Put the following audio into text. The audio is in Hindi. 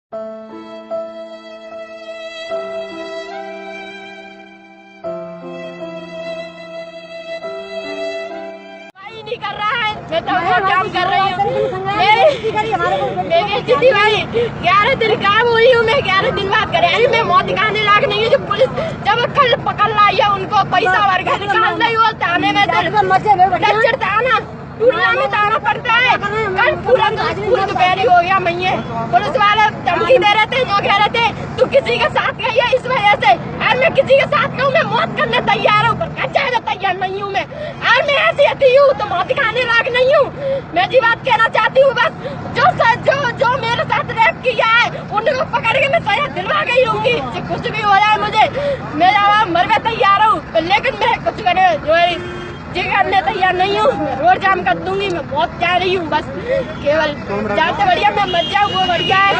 नहीं कर रहा है, मैं तो और काम कर रही हूँ। मेरी दीदी भाई 11 दिन काम हुई हूँ मैं, 11 दिन बाद करे। अरे मैं मौत दिखाने लायक नहीं हूँ। जो पुलिस जब कल पकड़ लाई है उनको पैसा वर्ग निकाल नहीं हुआ थाने में चढ़ता ना टूटना में ताना पड़ता है। कल पूरा दोपहरी हो गया मैंने पुलिस वाले धमकी दे रहे थे, जो कह रहे थे तू किसी के साथ गई है इस वजह से। और मैं किसी के साथ कहूँ मैं मौत करने तैयार हूँ, पर जाने तैयार नहीं हूँ मैं। और मैं ऐसी हती हूँ तो मौत दिखाने लायक नहीं हूँ। मैं जी बात कहना चाहती हूँ बस, जो मेरे साथ रेप किया है उनको पकड़ के मैं सजा दिलवा गई होंगी। कुछ भी हो जाए मुझे, मैं मर में तैयार हूँ, लेकिन मैं कुछ करे करने तैयार नहीं हूँ। रोड जाम कर दूंगी, मैं बहुत जा रही हूँ। बस केवल जाते बढ़िया मैं मर जाऊँ वो बढ़िया है।